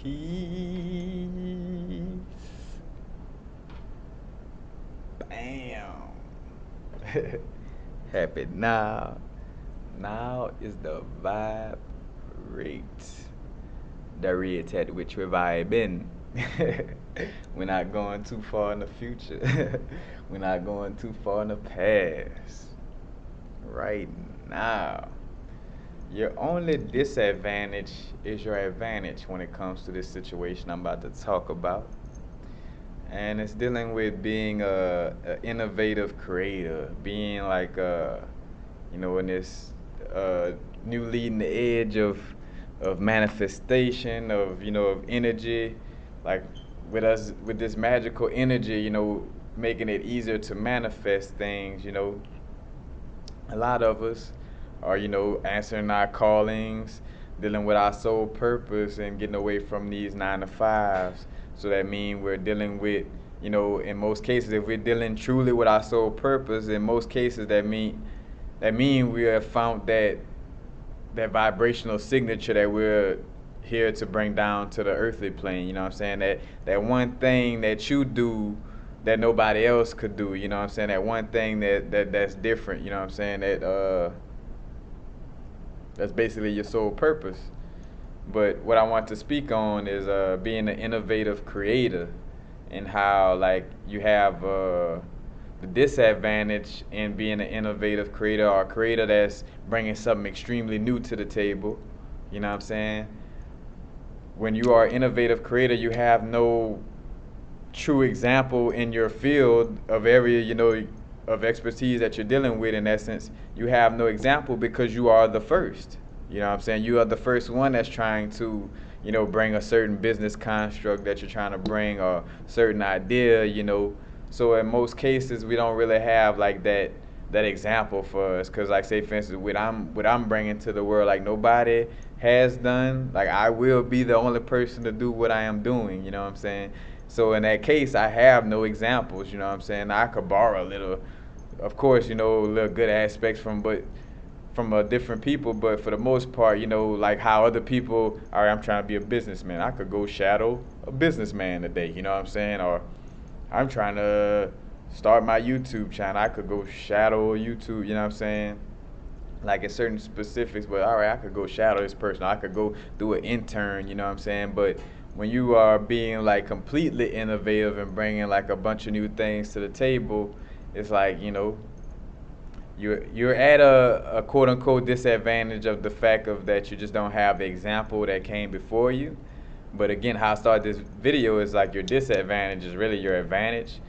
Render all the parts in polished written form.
Peace. Bam. Happy now. Now is the vibe rate. The rate at which we're vibing. We're not going too far in the future. We're not going too far in the past. Right now. Your only disadvantage is your advantage when it comes to this situation I'm about to talk about. And it's dealing with being a innovative creator, being like in this new leading the edge of manifestation, of energy, like with us with this magical energy, making it easier to manifest things. A lot of us are, answering our callings, dealing with our sole purpose and getting away from these 9 to 5s. So that means we're dealing with, in most cases, if we're dealing truly with our sole purpose, in most cases that mean we have found that vibrational signature that we're here to bring down to the earthly plane. You know what I'm saying? That one thing that you do that nobody else could do. You know what I'm saying? That one thing that's different. You know what I'm saying? That's basically your sole purpose. But what I want to speak on is being an innovative creator, and how like you have the disadvantage in being an innovative creator, or a creator that's bringing something extremely new to the table. You know what I'm saying? When you are an innovative creator, you have no true example in your field of area, of expertise that you're dealing with. In essence, you have no example because you are the first. You know what I'm saying? You are the first one that's trying to, bring a certain business construct that you're trying to bring, or certain idea, So in most cases, we don't really have like that example for us, because like, say for instance, what I'm bringing to the world, like nobody has done. Like I will be the only person to do what I am doing. You know what I'm saying? So in that case, I have no examples. You know what I'm saying? I could borrow a little, of course, little good aspects from different people, but for the most part, like how other people, all right, I'm trying to be a businessman. I could go shadow a businessman today. You know what I'm saying? Or I'm trying to start my YouTube channel. I could go shadow YouTube. You know what I'm saying? Like in certain specifics, but all right, I could go shadow this person. I could go do an intern. You know what I'm saying? But when you are being like completely innovative and bringing like a bunch of new things to the table, it's like, you're at a quote unquote disadvantage of the fact of that you just don't have the example that came before you. But again, how I started this video is like your disadvantage is really your advantage,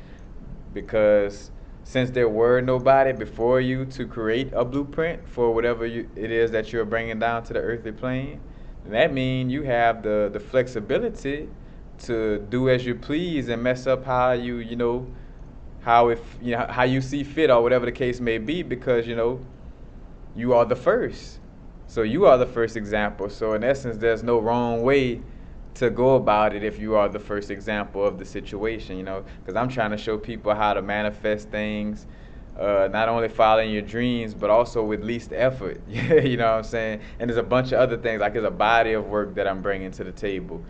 because since there were nobody before you to create a blueprint for whatever it is that you're bringing down to the earthly plane, that means you have the flexibility to do as you please and mess up how how you see fit, or whatever the case may be, because you are the first. So you are the first example. So in essence, there's no wrong way to go about it if you are the first example of the situation, because I'm trying to show people how to manifest things, not only following your dreams, but also with least effort. You know what I'm saying? And there's a bunch of other things, like there's a body of work that I'm bringing to the table,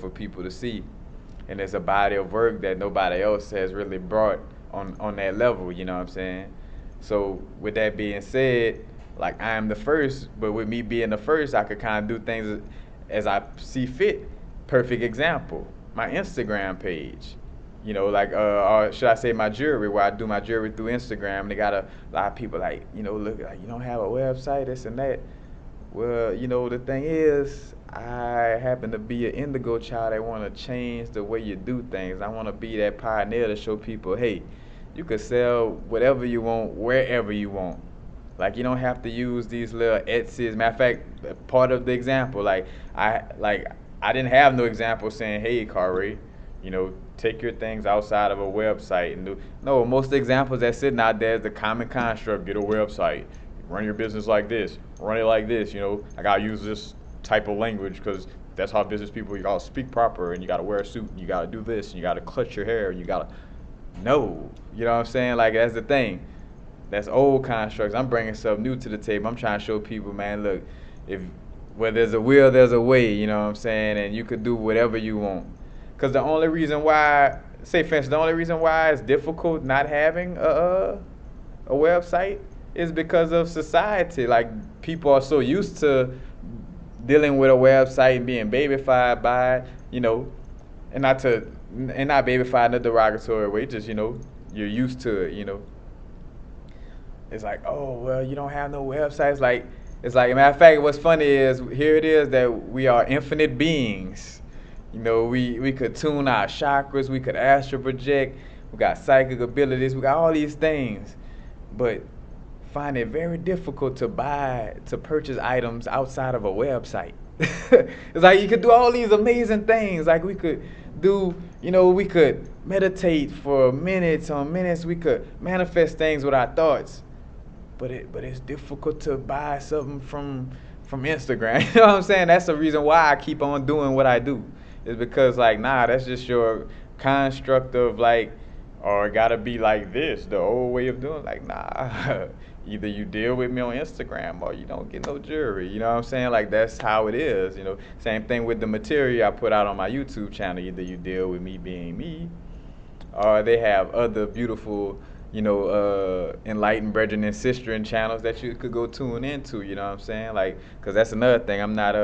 for people to see. And there's a body of work that nobody else has really brought on that level, you know what I'm saying? So with that being said, like I am the first, but with me being the first, I could kind of do things as I see fit. Perfect example, my Instagram page. Like, or should I say my jewelry, where I do my jewelry through Instagram. They got a lot of people like, look, like, you don't have a website, this and that. Well, the thing is, I happen to be an indigo child that want to change the way you do things. I want to be that pioneer to show people, hey, you could sell whatever you want, wherever you want. Like, you don't have to use these little Etsy's. Matter of fact, part of the example, I didn't have no example saying, hey, Kari, take your things outside of a website and do. No, most of the examples that's sitting out there is the common construct: get a website, run your business like this, run it like this. I gotta use this type of language because that's how business people. You gotta speak proper, and you gotta wear a suit, and you gotta do this, and you gotta clutch your hair, and you gotta. No, you know what I'm saying? Like, that's the thing. That's old constructs. I'm bringing stuff new to the table. I'm trying to show people, man, look, if where there's a will, there's a way, you know what I'm saying? And you could do whatever you want. Because the only reason why, say for instance, the only reason why it's difficult not having a website is because of society. Like, people are so used to dealing with a website and being babyfied by it, you know, and not babyfied in a derogatory way, just, you're used to it, It's like, oh, well, you don't have no websites. It's like, matter of fact, what's funny is, here it is that we are infinite beings. We could tune our chakras, we could astral project, we got psychic abilities, we got all these things. But find it very difficult to purchase items outside of a website. It's like you could do all these amazing things. Like we could we could meditate for minutes on minutes. We could manifest things with our thoughts. But it's difficult to buy something from Instagram. You know what I'm saying? That's the reason why I keep on doing what I do. It's because, like, nah, that's just your construct of, like, or it gotta be like this, the old way of doing. Like, nah. Either you deal with me on Instagram or you don't get no jewelry. You know what I'm saying? Like, that's how it is. Same thing with the material I put out on my YouTube channel. Either you deal with me being me, or they have other beautiful, enlightened brethren and sister channels that you could go tune into. You know what I'm saying? Like, cause that's another thing. I'm not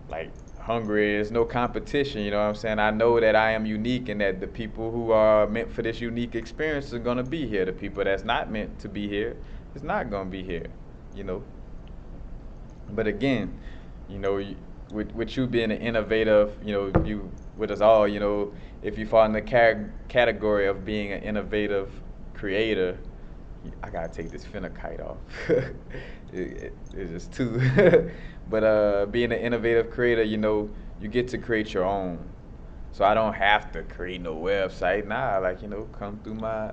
like, hungry. There's no competition. You know what I'm saying? I know that I am unique and that the people who are meant for this unique experience are gonna be here. The people that's not meant to be here is not gonna be here. You know. But again, with you being an innovative, you with us all, if you fall in the category of being an innovative creator, I gotta take this phenokite off. It's just too. But being an innovative creator, you get to create your own. So I don't have to create no website. Nah, like, come through my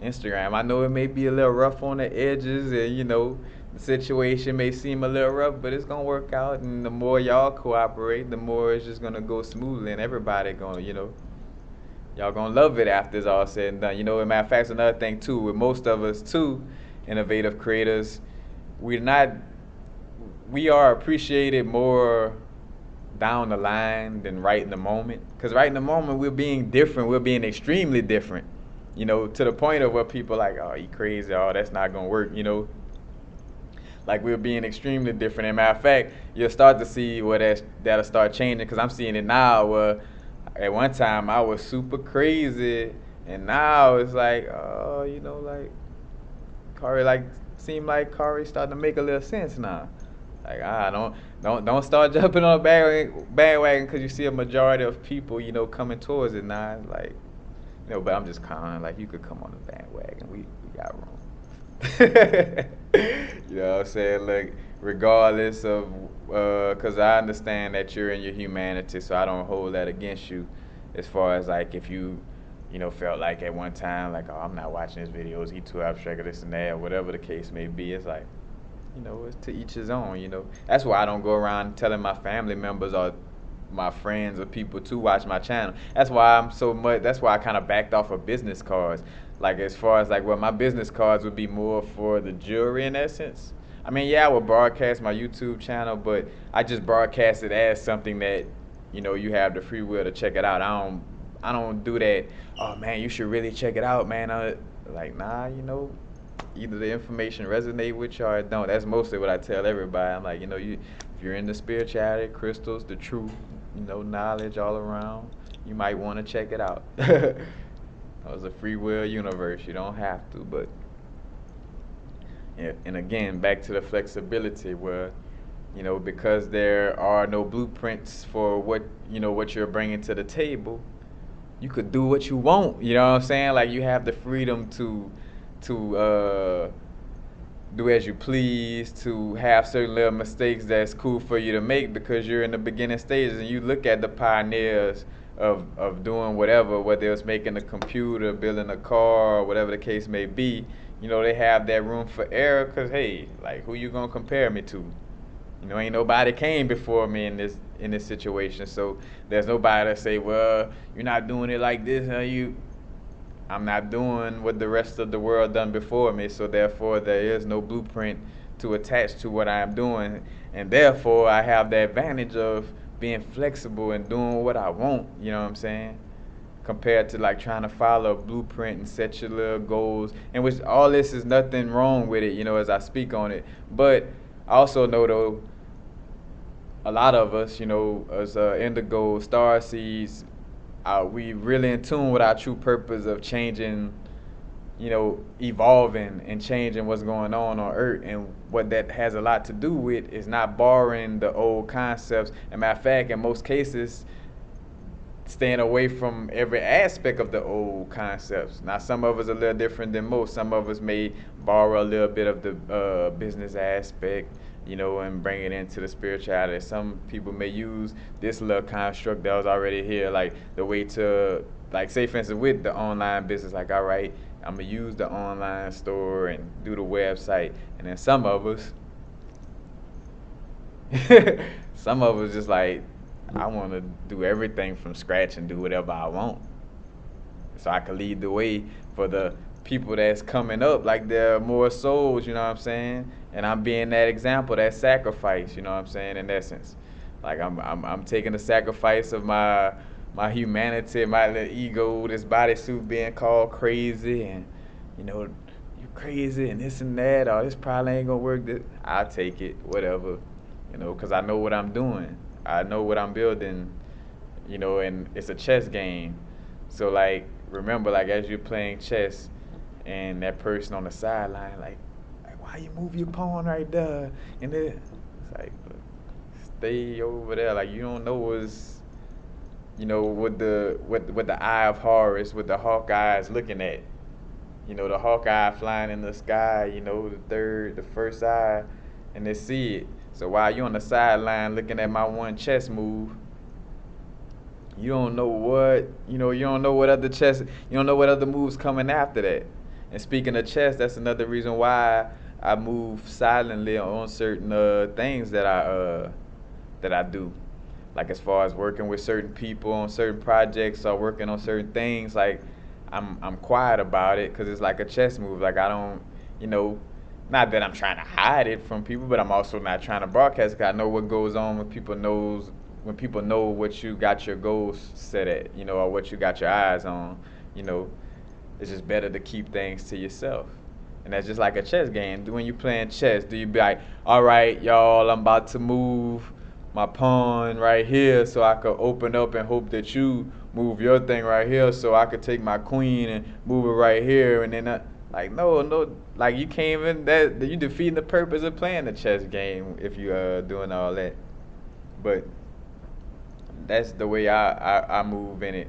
Instagram. I know it may be a little rough on the edges, and the situation may seem a little rough, but it's gonna work out. And the more y'all cooperate, the more it's just gonna go smoothly, and everybody gonna, y'all gonna love it after it's all said and done. As a matter of fact, it's another thing too. With most of us too, innovative creators, we are appreciated more down the line than right in the moment. Because right in the moment, we're being different. We're being extremely different. To the point of where people are like, oh, you crazy. Oh, that's not going to work, Like, we're being extremely different. As a matter of fact, you'll start to see where that'll start changing. Because I'm seeing it now where at one time I was super crazy. And now it's like, oh, like, Kari, like, seem like Kari starting to make a little sense now. Like, don't start jumping on a bandwagon because you see a majority of people, coming towards it now. Like, but I'm just kind of like, you could come on the bandwagon. We got room. You know what I'm saying? Like, regardless of, because I understand that you're in your humanity, so I don't hold that against you. As far as, like, if you, felt like at one time, like, oh, I'm not watching his videos, he too abstract or this and that, or whatever the case may be. It's like, it's to each his own, That's why I don't go around telling my family members or my friends or people to watch my channel. That's why I kind of backed off of business cards. Like, as far as, like, well, my business cards would be more for the jewelry in essence. I mean, yeah, I would broadcast my YouTube channel, but I just broadcast it as something that, you have the free will to check it out. I don't do that, oh, man, you should really check it out, man. Like, nah, either the information resonate with you or it don't. That's mostly what I tell everybody. I'm like, if you're into spirituality, crystals, the truth, knowledge all around, you might want to check it out. It's a free will universe. You don't have to, but yeah. And again, back to the flexibility where, because there are no blueprints for what you're bringing to the table, you could do what you want. You know what I'm saying? Like, you have the freedom to do as you please, to have certain little mistakes that's cool for you to make because you're in the beginning stages, and you look at the pioneers of doing whatever, whether it's making a computer, building a car, or whatever the case may be. They have that room for error because, hey, like, who you gonna compare me to? Ain't nobody came before me in this situation, so there's nobody to say, well, you're not doing it like this, I'm not doing what the rest of the world done before me, so therefore there is no blueprint to attach to what I am doing, and therefore I have the advantage of being flexible and doing what I want. You know what I'm saying? Compared to like trying to follow a blueprint and set your little goals, and which all this is nothing wrong with it, you know, as I speak on it. But I also know though, a lot of us, you know, as indigo star seeds, we really in tune with our true purpose of changing, you know, evolving and changing what's going on Earth. And what that has a lot to do with is not borrowing the old concepts. And matter of fact, in most cases, staying away from every aspect of the old concepts. Now, some of us are a little different than most. Some of us may borrow a little bit of the business aspect, you know, and bring it into the spirituality. Some people may use this little construct that was already here, like the way to, like, say, for instance, with the online business, like, all right, I'm going to use the online store and do the website. And then some of us, some of us just like, I want to do everything from scratch and do whatever I want, so I can lead the way for the people that's coming up, like there are more souls, you know what I'm saying? And I'm being that example, that sacrifice, you know what I'm saying? In essence, like I'm taking the sacrifice of my humanity, my little ego, this bodysuit being called crazy, and you know, you crazy and this and that, or this probably ain't gonna work. I'll take it, whatever, you know, because I know what I'm doing. I know what I'm building, you know, and it's a chess game. So like, remember, like as you're playing chess, and that person on the sideline, like why you move your pawn right there? And then it's like, stay over there. Like you don't know what's, you know, with the eye of Horus, with the hawk eyes looking at, you know, the hawk eye flying in the sky, you know, the first eye, and they see it. So while you're on the sideline looking at my one chess move, you don't know what, you know, you don't know what other chess, you don't know what other moves coming after that. And speaking of chess, that's another reason why I move silently on certain things that I do. Like as far as working with certain people on certain projects or working on certain things, like I'm quiet about it because it's like a chess move. Like I don't, you know, not that I'm trying to hide it from people, but I'm also not trying to broadcast. Cause I know what goes on when people know what you got your goals set at, you know, or what you got your eyes on, you know. It's just better to keep things to yourself. And that's just like a chess game. When you playing chess, do you be like, all right, y'all, I'm about to move my pawn right here so I could open up and hope that you move your thing right here so I could take my queen and move it right here, and then like no, like you can't even, that you defeating the purpose of playing the chess game if you doing all that. But that's the way I move in it.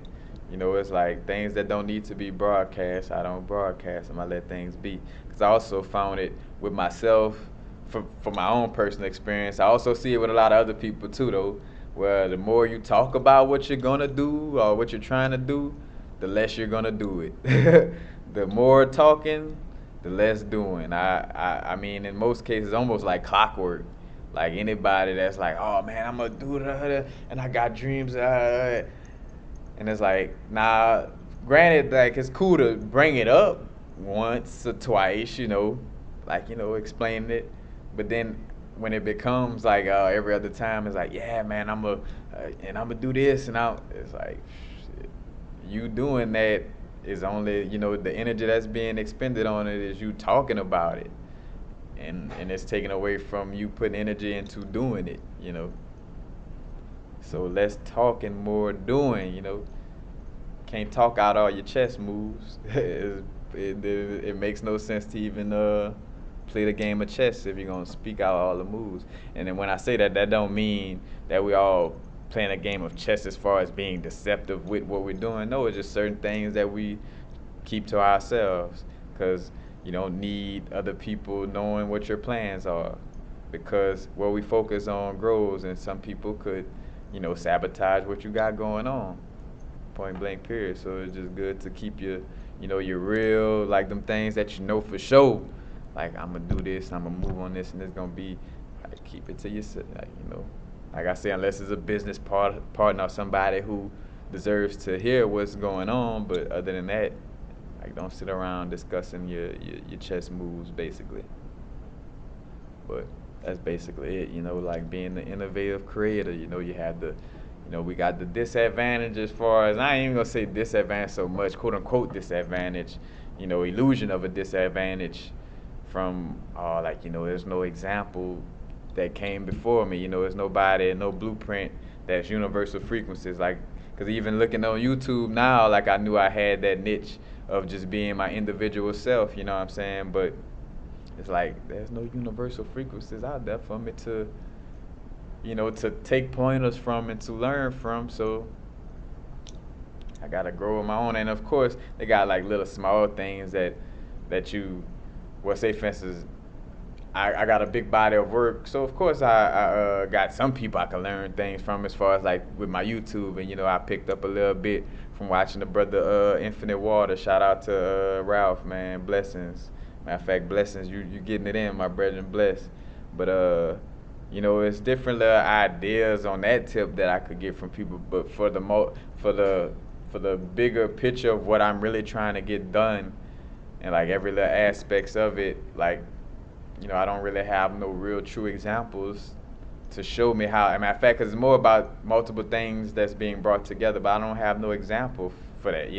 You know, it's like things that don't need to be broadcast, I don't broadcast them. I let things be. Because I also found it with myself, for my own personal experience. I also see it with a lot of other people too, though, where the more you talk about what you're going to do or what you're trying to do, the less you're going to do it. The more talking, the less doing. I mean, in most cases, almost like clockwork. Like anybody that's like, oh man, I'm gonna do it, and I got dreams, and it's like, nah. Granted, like it's cool to bring it up once or twice, you know, like you know, explaining it, but then when it becomes like every other time, it's like, yeah, man, and I'm gonna do this, and it's like, shit, you doing that is only, you know, the energy that's being expended on it is you talking about it, and it's taken away from you putting energy into doing it, you know. So less talking, more doing, you know. Can't talk out all your chess moves. It makes no sense to even play the game of chess if you're gonna speak out all the moves. And then when I say that, that don't mean that we all playing a game of chess as far as being deceptive with what we're doing. No, it's just certain things that we keep to ourselves because you don't need other people knowing what your plans are, because what we focus on grows, and some people could, you know, sabotage what you got going on, point blank period. So it's just good to keep your, you know, your real, like them things that you know for sure, like I'm gonna do this, I'm gonna move on this, and it's gonna be, like, keep it to yourself, like, you know, like I say, unless it's a business partner or somebody who deserves to hear what's going on. But other than that, like, don't sit around discussing your chess moves, basically. But that's basically it, like being the innovative creator. You have the, we got the disadvantage as far as, I ain't even gonna say disadvantage so much, quote unquote disadvantage, illusion of a disadvantage from, like, there's no example that came before me. There's nobody, no blueprint that's universal frequencies. Like, because even looking on YouTube now, like, I knew I had that niche of just being my individual self, you know what I'm saying? But it's like there's no universal frequencies out there for me to, to take pointers from and to learn from. So I gotta grow on my own. And of course, they got like little small things that you, well, say for instance, I got a big body of work, so of course I got some people I can learn things from as far as like with my YouTube, and I picked up a little bit from watching the brother Infinite Water. Shout out to Ralph, man, blessings. Matter of fact, blessings, you getting it in, my brethren, bless. But it's different little ideas on that tip that I could get from people. But for the bigger picture of what I'm really trying to get done, and like every little aspects of it, like, I don't really have no real true examples to show me how. As a matter of fact, because it's more about multiple things that's being brought together, but I don't have no example for that.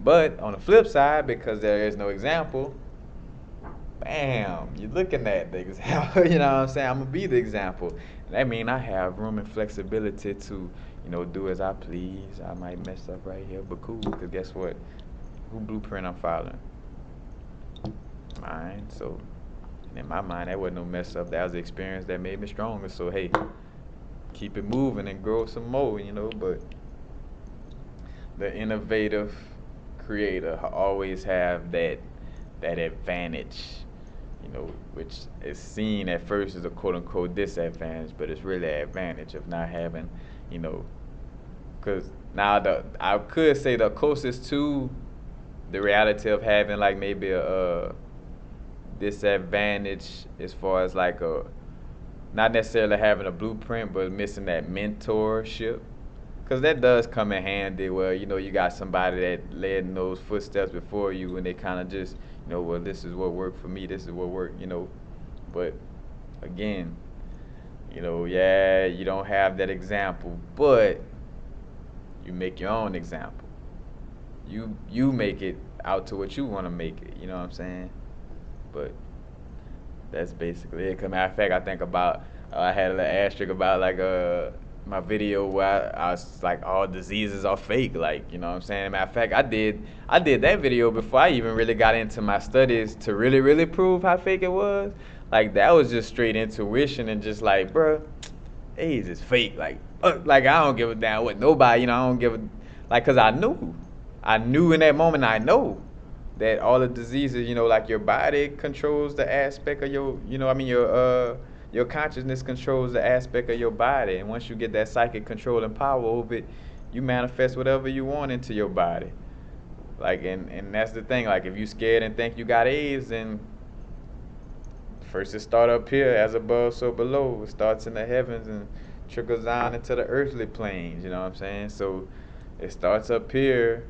But on the flip side, because there is no example, bam, you're looking at the example. You know what I'm saying? I'm going to be the example. And that means I have room and flexibility to, do as I please. I might mess up right here, but cool, because guess what? Who blueprint I'm following? Mine. So in my mind, that wasn't no mess up. That was the experience that made me stronger. So hey, keep it moving and grow some more, But the innovative creator always have that advantage, which is seen at first as a quote unquote disadvantage, but it's really an advantage of not having, because now I could say the closest to the reality of having like maybe a disadvantage as far as like not necessarily having a blueprint, but missing that mentorship, because that does come in handy where you got somebody that led in those footsteps before you, and they kind of just well, this is what worked for me, this is what worked, but again, yeah, you don't have that example, but you make your own example. You make it out to what you want to make it, you know what I'm saying? But that's basically it. Cause matter of fact, I think about I had a little asterisk about like my video where I was like, all diseases are fake, like, you know what I'm saying? Matter of fact, I did that video before I even really got into my studies to really prove how fake it was. Like, that was just straight intuition and just like, bruh, AIDS is fake. Like I don't give a damn what nobody, I don't give a, like, cause I knew in that moment, I know that all the diseases, like your body controls the aspect of your, your consciousness controls the aspect of your body. And once you get that psychic control and power over it, you manifest whatever you want into your body. Like, and that's the thing. Like, if you scared and think you got AIDS, then first it start up here, as above, so below. It starts in the heavens and trickles down into the earthly planes, you know what I'm saying? So it starts up here,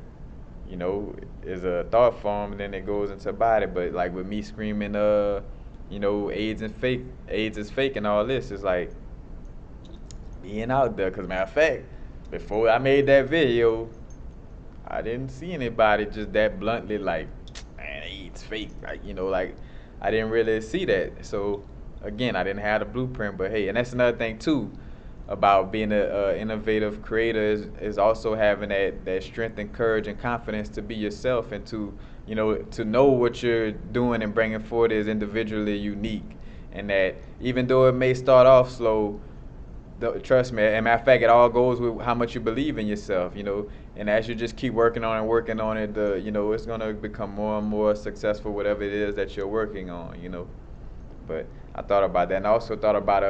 is a thought form, and then it goes into the body. But like with me screaming, AIDS is fake and all this, is like being out there. Cause matter of fact, before I made that video, I didn't see anybody just that bluntly like, man, AIDS fake. Like, like I didn't really see that. So again, I didn't have the blueprint. But hey, and that's another thing too about being an innovative creator is also having that strength and courage and confidence to be yourself, and to know what you're doing and bringing forward is individually unique, and that even though it may start off slow, trust me, and matter of fact, it all goes with how much you believe in yourself, and as you just keep working on it, it's gonna become more and more successful, whatever it is that you're working on, But I thought about that, and I also thought about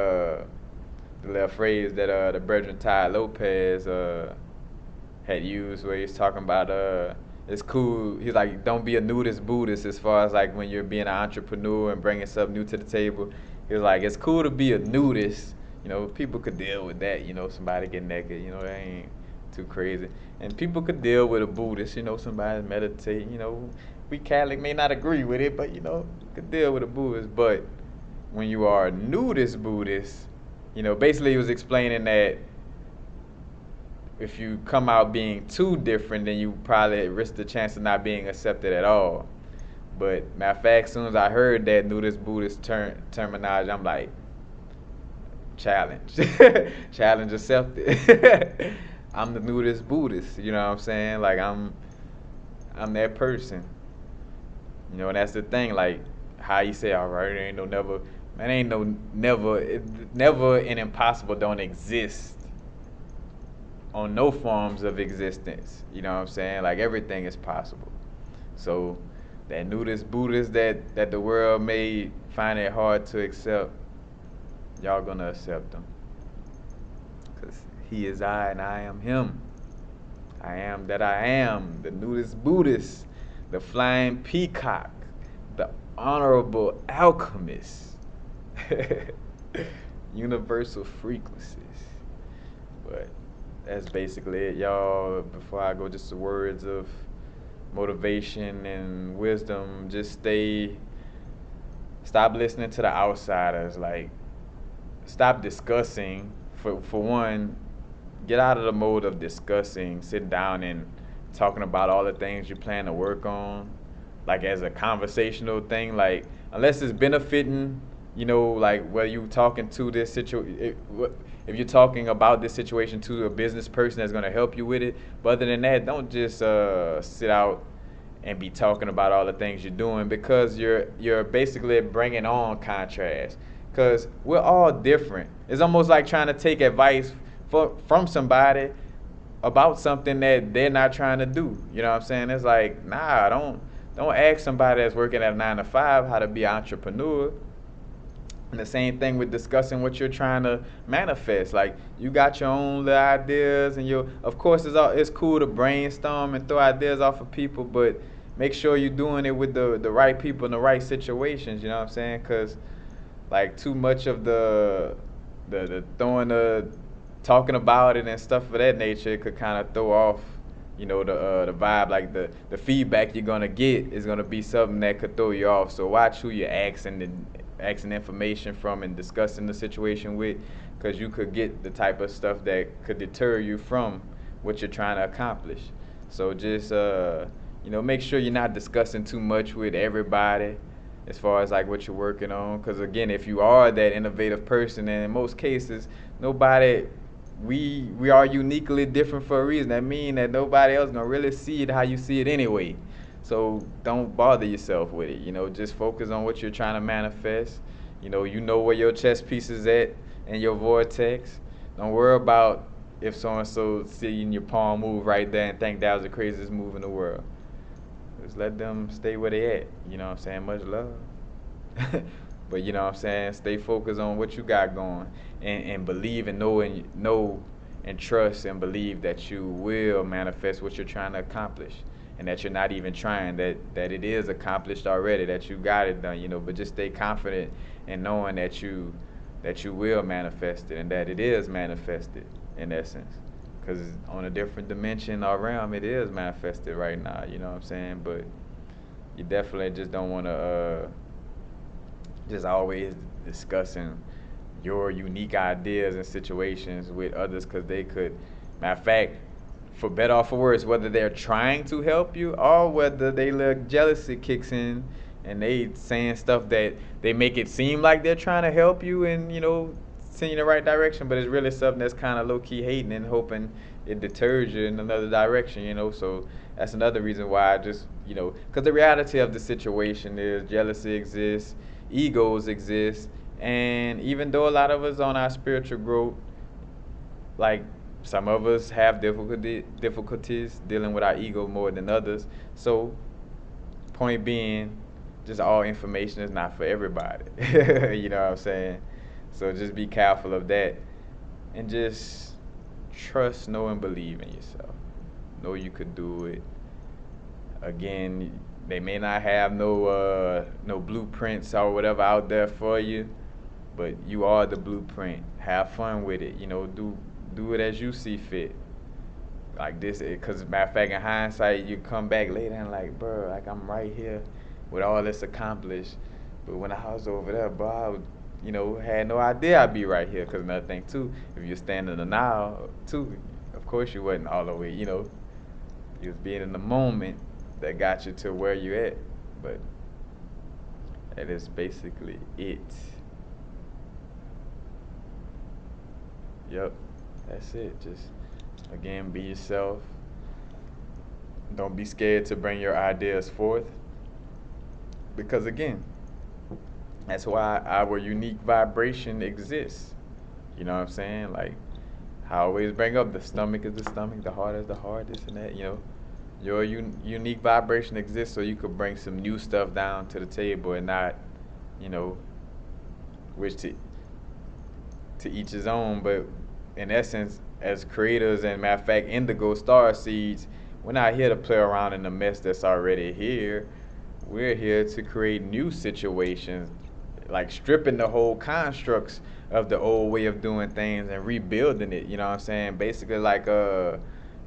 the little phrase that the brethren Tai Lopez had used, where he's talking about it's cool. He's like, don't be a nudist Buddhist, as far as like when you're being an entrepreneur and bringing something new to the table. He was like, it's cool to be a nudist. People could deal with that. Somebody get naked. That ain't too crazy. And people could deal with a Buddhist. Somebody meditate. We Catholic may not agree with it, but could deal with a Buddhist. But when you are a nudist Buddhist, basically he was explaining that if you come out being too different, then you probably risk the chance of not being accepted at all. But matter of fact, as soon as I heard that nudist Buddhist terminology, I'm like, challenge, challenge accepted. I'm the nudist Buddhist. You know what I'm saying? Like I'm that person. And that's the thing. Like how you say, all right, ain't no never, man, ain't no never, never and impossible don't exist on no forms of existence. You know what I'm saying? Like everything is possible. So that nudist Buddhist that the world may find it hard to accept, y'all gonna accept him. Because he is I and I am him. I am that I am, the nudist Buddhist, the flying peacock, the honorable alchemist, universal frequencies. But that's basically it, y'all. Before I go, just the words of motivation and wisdom. Just stop listening to the outsiders. Like, stop discussing. For one, get out of the mode of discussing. Sit down and talking about all the things you plan to work on, like as a conversational thing. Like, unless it's benefiting, like whether you talking to this situation, if you're talking about this situation to a business person that's going to help you with it. But other than that, don't just sit out and be talking about all the things you're doing, because you're basically bringing on contrast. Because we're all different. It's almost like trying to take advice from somebody about something that they're not trying to do. You know what I'm saying? It's like, nah, don't ask somebody that's working at a 9 to 5 how to be an entrepreneur. And the same thing with discussing what you're trying to manifest. Like, you got your own little ideas, and of course it's cool to brainstorm and throw ideas off of people, but make sure you're doing it with the right people in the right situations. You know what I'm saying? Because like too much of the throwing talking about it and stuff of that nature could kind of throw off the vibe. Like the feedback you're gonna get is gonna be something that could throw you off. So watch who you're asking information from and discussing the situation with, because you could get the type of stuff that could deter you from what you're trying to accomplish. So just make sure you're not discussing too much with everybody as far as like what you're working on, because again, if you are that innovative person, and in most cases we are uniquely different for a reason. That means that nobody else gonna really see it how you see it anyway. So don't bother yourself with it. Just focus on what you're trying to manifest. You know where your chess piece is at and your vortex. Don't worry about if so and so seeing your palm move right there and think that was the craziest move in the world. Just let them stay where they at. You know what I'm saying? Much love. But you know what I'm saying? Stay focused on what you got going, and believe and know and trust and believe that you will manifest what you're trying to accomplish, and that you're not even trying, that it is accomplished already, that you got it done. But just stay confident in knowing that you will manifest it, and that it is manifested in essence. Because on a different dimension or realm, it is manifested right now, you know what I'm saying? But you definitely just don't want to just always discussing your unique ideas and situations with others, because they could, matter of fact, for better or for worse, whether they're trying to help you or whether they let jealousy kicks in and they saying stuff that they make it seem like they're trying to help you and send you in the right direction, but it's really something that's kind of low-key hating and hoping it deters you in another direction. So that's another reason why I just, because the reality of the situation is jealousy exists, egos exist, and even though a lot of us on our spiritual growth, like some of us have difficulties dealing with our ego more than others. So point being, just all information is not for everybody. You know what I'm saying? So just be careful of that, and just trust, know, and believe in yourself. Know you could do it. Again, they may not have no blueprints or whatever out there for you, but you are the blueprint. Have fun with it. Do it as you see fit. Like this, because matter of fact, in hindsight, you come back later and like, bro, like I'm right here with all this accomplished, but when I was over there, bro, had no idea I'd be right here. Cause another thing too, if you're standing in the now too, of course you wasn't all the way, you was being in the moment that got you to where you at. But that is basically it. Yep, that's it. Just again, be yourself. Don't be scared to bring your ideas forth. Because again, that's why our unique vibration exists. You know what I'm saying? Like, I always bring up the stomach is the stomach, the heart is the heart, this and that. Your unique vibration exists so you could bring some new stuff down to the table and not, you know, which to each his own. But in essence, as creators and matter of fact, indigo star seeds, we're not here to play around in the mess that's already here. We're here to create new situations, like stripping the whole constructs of the old way of doing things and rebuilding it. You know what I'm saying? Basically, like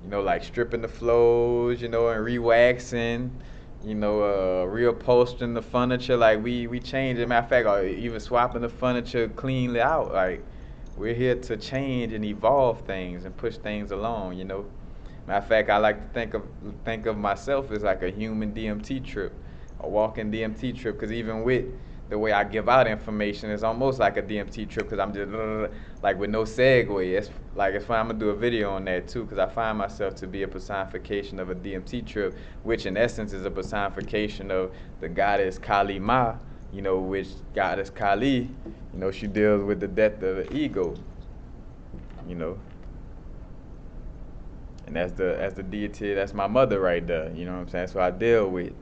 like stripping the flows, and rewaxing, reupholstering the furniture. Like we change it. Matter of fact, or even swapping the furniture cleanly out. Like we're here to change and evolve things and push things along. Matter of fact, I like to think of myself as like a human DMT trip, a walking DMT trip. Because even with the way I give out information, it's almost like a DMT trip. Because I'm just like with no segue. It's fun. I'm gonna do a video on that too. Because I find myself to be a personification of a DMT trip, which in essence is a personification of the goddess Kali Ma. Which goddess Kali, she deals with the death of the ego. You know. And that's the deity, that's my mother right there. You know what I'm saying? That's what I deal with.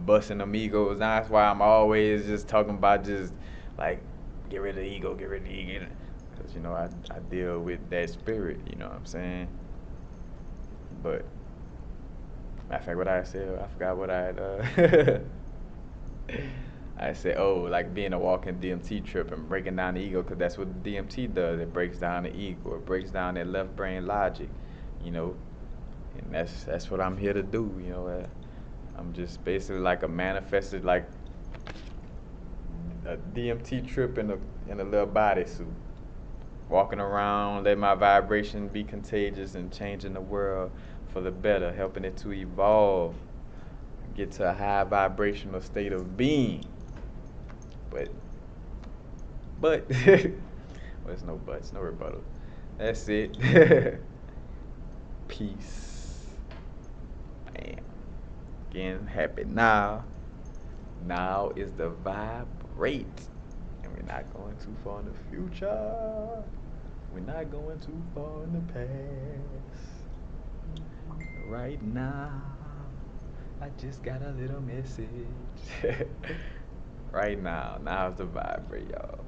Busting them egos. That's why I'm always just talking about just like get rid of the ego, get rid of the ego. Because I deal with that spirit, you know what I'm saying? But matter of fact, what I said, I forgot what I I said, like being a walking DMT trip and breaking down the ego, because that's what the DMT does. It breaks down the ego. It breaks down that left brain logic, and that's what I'm here to do. I'm just basically like a manifested, like a DMT trip in a little bodysuit, walking around, let my vibration be contagious and changing the world for the better, helping it to evolve, get to a high vibrational state of being. But well, there's no buts, no rebuttal. That's it. Peace. Bam. Again, happy now. Now is the vibrate. And we're not going too far in the future. We're not going too far in the past. Right now, I just got a little message. Right now, now's the vibrate, y'all.